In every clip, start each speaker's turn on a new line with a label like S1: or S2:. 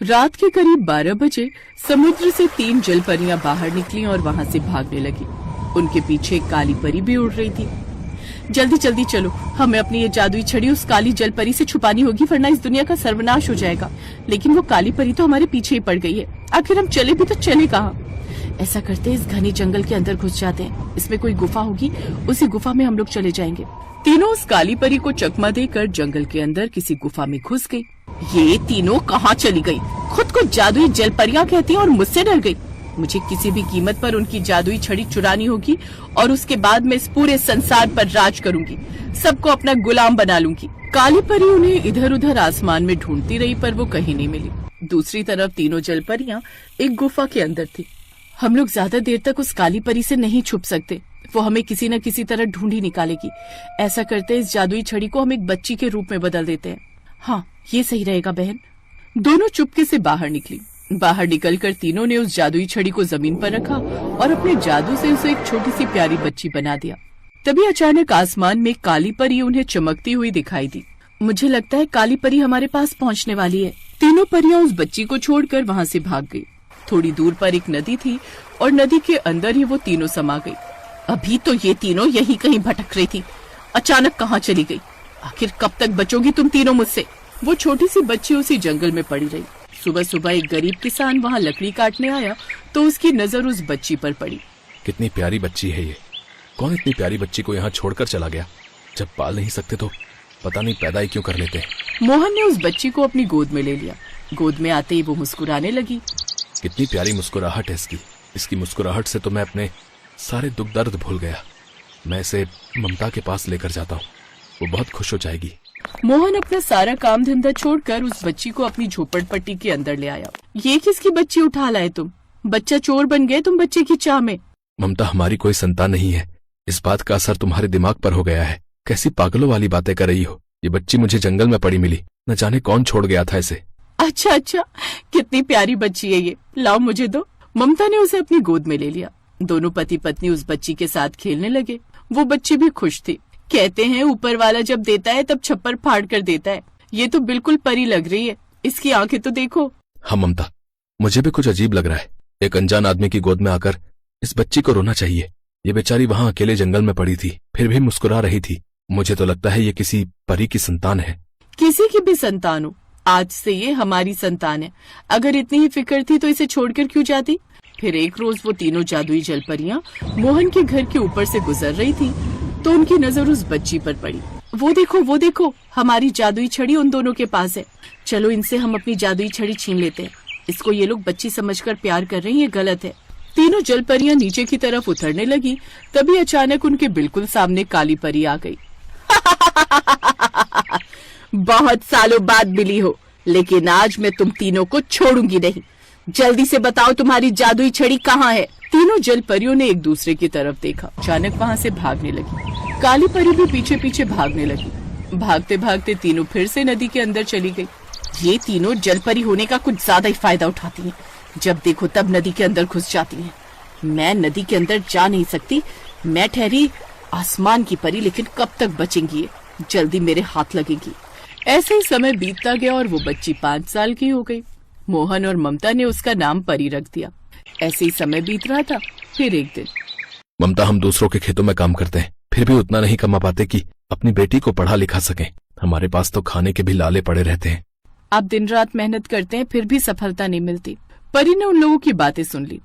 S1: रात के करीब 12 बजे समुद्र से 3 जलपरियां बाहर निकली और वहां से भागने लगी। उनके पीछे एक काली परी भी उड़ रही थी। जल्दी जल्दी चलो, हमें अपनी ये जादुई छड़ी उस काली जलपरी से छुपानी होगी, वरना इस दुनिया का सर्वनाश हो जाएगा। लेकिन वो काली परी तो हमारे पीछे ही पड़ गई है। आखिर हम चले भी तो चले कहाँ? ऐसा करते इस घने जंगल के अंदर घुस जाते हैं। इसमें कोई गुफा होगी, उसी गुफा में हम लोग चले जाएंगे। तीनों उस काली परी को चकमा देकर जंगल के अंदर किसी गुफा में घुस गई। ये तीनों कहाँ चली गई? खुद को जादुई जलपरियां कहती हैं और मुझसे डर गई। मुझे किसी भी कीमत पर उनकी जादुई छड़ी चुरानी होगी और उसके बाद मैं इस पूरे संसार पर राज करूंगी, सबको अपना गुलाम बना लूंगी। काली परी उन्हें इधर उधर आसमान में ढूंढती रही पर वो कहीं नहीं मिली। दूसरी तरफ तीनों जलपरियां एक गुफा के अंदर थी। हम लोग ज्यादा देर तक उस काली परी से नहीं छुप सकते, वो हमें किसी न किसी तरह ढूंढ ही निकालेगी। ऐसा करते इस जादुई छड़ी को हम एक बच्ची के रूप में बदल देते हैं। हाँ, ये सही रहेगा बहन। दोनों चुपके से बाहर निकली। बाहर निकलकर तीनों ने उस जादुई छड़ी को जमीन पर रखा और अपने जादू से उसे एक छोटी सी प्यारी बच्ची बना दिया। तभी अचानक आसमान में काली परी उन्हें चमकती हुई दिखाई दी। मुझे लगता है काली परी हमारे पास पहुंचने वाली है। तीनों परियां उस बच्ची को छोड़कर वहां से भाग गई। थोड़ी दूर पर एक नदी थी और नदी के अंदर ही वो तीनों समा गई। अभी तो ये तीनों यही कहीं भटक रही थी, अचानक कहाँ चली गई? आखिर कब तक बचोगी तुम तीनों मुझसे? वो छोटी सी बच्ची उसी जंगल में पड़ी रही। सुबह सुबह एक गरीब किसान वहाँ लकड़ी काटने आया तो उसकी नजर उस बच्ची पर पड़ी।
S2: कितनी प्यारी बच्ची है ये। कौन इतनी प्यारी बच्ची को यहाँ छोड़कर चला गया? जब पाल नहीं सकते तो पता नहीं पैदा ही क्यों कर लेते।
S1: मोहन ने उस बच्ची को अपनी गोद में ले लिया। गोद में आते ही वो मुस्कुराने लगी।
S2: कितनी प्यारी मुस्कुराहट है इसकी मुस्कुराहट से तो मैं अपने सारे दुख दर्द भूल गया। मैं इसे ममता के पास लेकर जाता हूँ, वो बहुत खुश हो जाएगी।
S1: मोहन अपना सारा काम धंधा छोड़कर उस बच्ची को अपनी झोपड़पट्टी के अंदर ले आया। ये किसकी बच्ची उठा लाए तुम? बच्चा चोर बन गए तुम बच्चे की चाह में।
S2: ममता, हमारी कोई संतान नहीं है। इस बात का असर तुम्हारे दिमाग पर हो गया है। कैसी पागलों वाली बातें कर रही हो। ये बच्ची मुझे जंगल में पड़ी मिली, न जाने कौन छोड़ गया था इसे।
S1: अच्छा, कितनी प्यारी बच्ची है ये, लाओ मुझे दो। ममता ने उसे अपनी गोद में ले लिया। दोनों पति पत्नी उस बच्ची के साथ खेलने लगे। वो बच्ची भी खुश थी। कहते हैं ऊपर वाला जब देता है तब छप्पर फाड़ कर देता है। ये तो बिल्कुल परी लग रही है, इसकी आंखें तो देखो।
S2: हाँ ममता, मुझे भी कुछ अजीब लग रहा है। एक अनजान आदमी की गोद में आकर इस बच्ची को रोना चाहिए। ये बेचारी वहाँ अकेले जंगल में पड़ी थी, फिर भी मुस्कुरा रही थी। मुझे तो लगता है ये किसी परी की संतान है।
S1: किसी की भी संतान हो, आज से ये हमारी संतान है। अगर इतनी ही फिक्र थी तो इसे छोड़कर क्यों जाती? फिर एक रोज वो तीनों जादुई जलपरियां मोहन के घर के ऊपर से गुजर रही थी तो उनकी नजर उस बच्ची पर पड़ी। वो देखो, हमारी जादुई छड़ी उन दोनों के पास है। चलो इनसे हम अपनी जादुई छड़ी छीन लेते हैं। इसको ये लोग बच्ची समझकर प्यार कर रही हैं, ये गलत है। तीनों जलपरियां नीचे की तरफ उतरने लगी। तभी अचानक उनके बिल्कुल सामने काली परी आ गई। बहुत सालों बाद मिली हो, लेकिन आज मैं तुम तीनों को छोड़ूंगी नहीं। जल्दी से बताओ तुम्हारी जादुई छड़ी कहाँ है? तीनों जलपरियों ने एक दूसरे की तरफ देखा। अचानक वहाँ से भागने लगी। काली परी भी पीछे पीछे भागने लगी। भागते भागते तीनों फिर से नदी के अंदर चली गई। ये तीनों जलपरी होने का कुछ ज्यादा ही फायदा उठाती हैं। जब देखो तब नदी के अंदर घुस जाती हैं। मैं नदी के अंदर जा नहीं सकती। मैं ठहरी आसमान की परी, लेकिन कब तक बचेंगी ये? जल्दी मेरे हाथ लगेगी। ऐसे ही समय बीतता गया और वो बच्ची 5 साल की हो गई। मोहन और ममता ने उसका नाम परी रख दिया। ऐसे ही समय बीत रहा था। फिर एक दिन,
S2: ममता, हम दूसरों के खेतों में काम करते हैं, फिर भी उतना नहीं कमा पाते कि अपनी बेटी को पढ़ा लिखा सकें। हमारे पास तो खाने के भी लाले पड़े रहते हैं।
S1: आप दिन रात मेहनत करते हैं, फिर भी सफलता नहीं मिलती। परी ने उन लोगों की बातें सुन ली।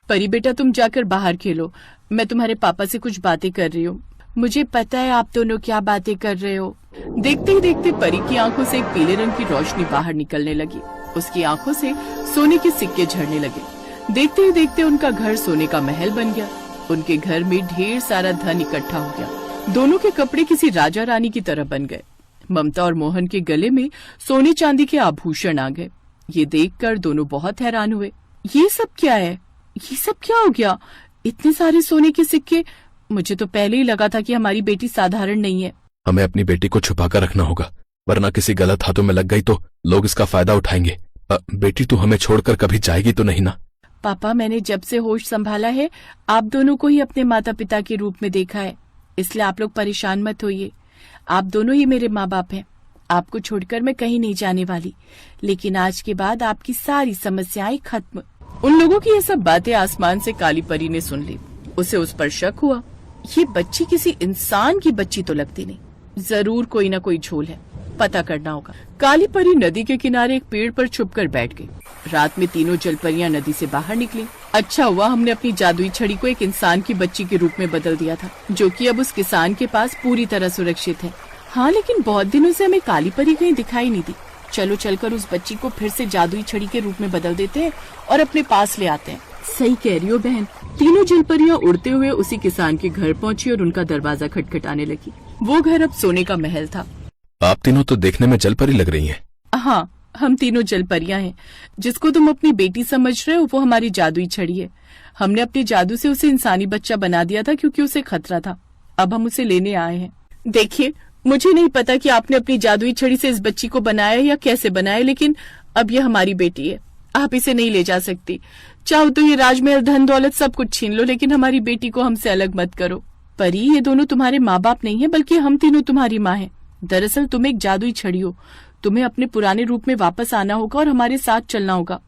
S1: परी बेटा, तुम जाकर बाहर खेलो, मैं तुम्हारे पापा से कुछ बातें कर रही हूँ। मुझे पता है आप दोनों क्या बातें कर रहे हो। देखते ही देखते परी की आंखों से एक पीले रंग की रोशनी बाहर निकलने लगी। उसकी आंखों से सोने के सिक्के झड़ने लगे। देखते ही देखते उनका घर सोने का महल बन गया। उनके घर में ढेर सारा धन इकट्ठा हो गया। दोनों के कपड़े किसी राजा रानी की तरह बन गए। ममता और मोहन के गले में सोने चांदी के आभूषण आ गए। ये देखकर दोनों बहुत हैरान हुए। ये सब क्या है? ये सब क्या हो गया? इतने सारे सोने के सिक्के। मुझे तो पहले ही लगा था कि हमारी बेटी साधारण नहीं है।
S2: हमें अपनी बेटी को छुपा कर रखना होगा, वरना किसी गलत हाथों में लग गई तो लोग इसका फायदा उठाएंगे। बेटी तू हमें छोड़कर कभी जाएगी तो नहीं ना?
S1: पापा, मैंने जब से होश संभाला है आप दोनों को ही अपने माता पिता के रूप में देखा है, इसलिए आप लोग परेशान मत होइए। आप दोनों ही मेरे माँ बाप हैं। आपको छोड़कर मैं कहीं नहीं जाने वाली, लेकिन आज के बाद आपकी सारी समस्याएं खत्म। उन लोगों की ये सब बातें आसमान से काली परी ने सुन ली। उसे उस पर शक हुआ, ये बच्ची किसी इंसान की बच्ची तो लगती नहीं, जरूर कोई ना कोई झोल है, पता करना होगा। काली परी नदी के किनारे एक पेड़ पर छुपकर बैठ गई। रात में तीनों जलपरियां नदी से बाहर निकली। अच्छा हुआ हमने अपनी जादुई छड़ी को एक इंसान की बच्ची के रूप में बदल दिया था, जो कि अब उस किसान के पास पूरी तरह सुरक्षित है। हाँ, लेकिन बहुत दिनों से हमें काली परी कहीं दिखाई नहीं दी। चलो चलकर उस बच्ची को फिर से जादुई छड़ी के रूप में बदल देते हैं और अपने पास ले आते हैं। सही कह रही हो बहन। तीनों जलपरियां उड़ते हुए उसी किसान के घर पहुंची और उनका दरवाजा खटखटाने लगी। वो घर अब सोने का महल था।
S2: आप तीनों तो देखने में जलपरी लग रही हैं।
S1: हाँ, हम तीनों जलपरियां हैं। जिसको तुम अपनी बेटी समझ रहे हो वो हमारी जादुई छड़ी है। हमने अपने जादू से उसे इंसानी बच्चा बना दिया था क्योंकि उसे खतरा था। अब हम उसे लेने आए हैं। देखिए, मुझे नहीं पता कि आपने अपनी जादुई छड़ी से इस बच्ची को बनाया या कैसे बनाया, लेकिन अब ये हमारी बेटी है। आप इसे नहीं ले जा सकती। चाहो तो ये राजमहल, धन दौलत सब कुछ छीन लो, लेकिन हमारी बेटी को हमसे अलग मत करो। परी, ये दोनों तुम्हारे माँ बाप नहीं है, बल्कि हम तीनों तुम्हारी माँ हैं। दरअसल तुम एक जादुई छड़ी हो। तुम्हें अपने पुराने रूप में वापस आना होगा और हमारे साथ चलना होगा।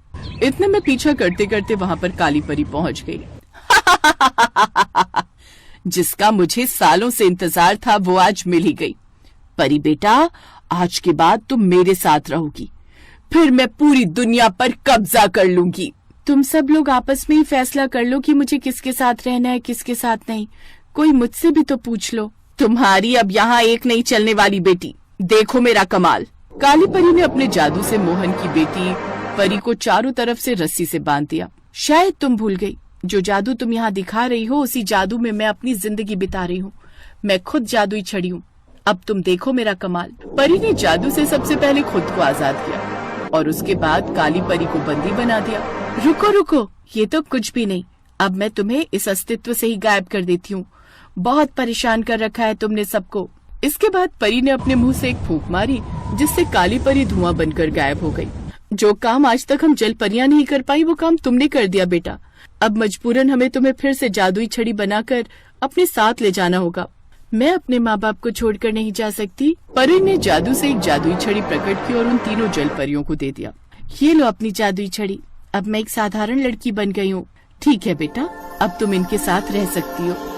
S1: इतने में पीछा करते करते वहाँ पर काली परी पहुँच गई। जिसका मुझे सालों से इंतजार था वो आज मिल ही गई। परी बेटा, आज के बाद तुम मेरे साथ रहोगी, फिर मैं पूरी दुनिया पर कब्जा कर लूंगी। तुम सब लोग आपस में ही फैसला कर लो कि मुझे किसके साथ रहना है, किसके साथ नहीं। कोई मुझसे भी तो पूछ लो। तुम्हारी अब यहाँ एक नहीं चलने वाली बेटी। देखो मेरा कमाल। काली परी ने अपने जादू से मोहन की बेटी परी को चारों तरफ से रस्सी से बांध दिया। शायद तुम भूल गई, जो जादू तुम यहाँ दिखा रही हो उसी जादू में मैं अपनी जिंदगी बिता रही हूँ। मैं खुद जादुई छड़ी हूँ। अब तुम देखो मेरा कमाल। परी ने जादू से सबसे पहले खुद को आजाद किया और उसके बाद काली परी को बंदी बना दिया। रुको रुको, ये तो कुछ भी नहीं। अब मैं तुम्हें इस अस्तित्व से ही गायब कर देती हूँ। बहुत परेशान कर रखा है तुमने सबको। इसके बाद परी ने अपने मुंह से एक फूंक मारी, जिससे काली परी धुआं बनकर गायब हो गई। जो काम आज तक हम जल परियां नहीं कर पाई वो काम तुमने कर दिया बेटा। अब मजबूरन हमें तुम्हें फिर से जादुई छड़ी बनाकर अपने साथ ले जाना होगा। मैं अपने माँ बाप को छोड़कर नहीं जा सकती। परी ने जादू से एक जादुई छड़ी प्रकट की और उन तीनों जल परियों को दे दिया। ये लो अपनी जादुई छड़ी। अब मैं एक साधारण लड़की बन गई हूँ। ठीक है बेटा, अब तुम इनके साथ रह सकती हो।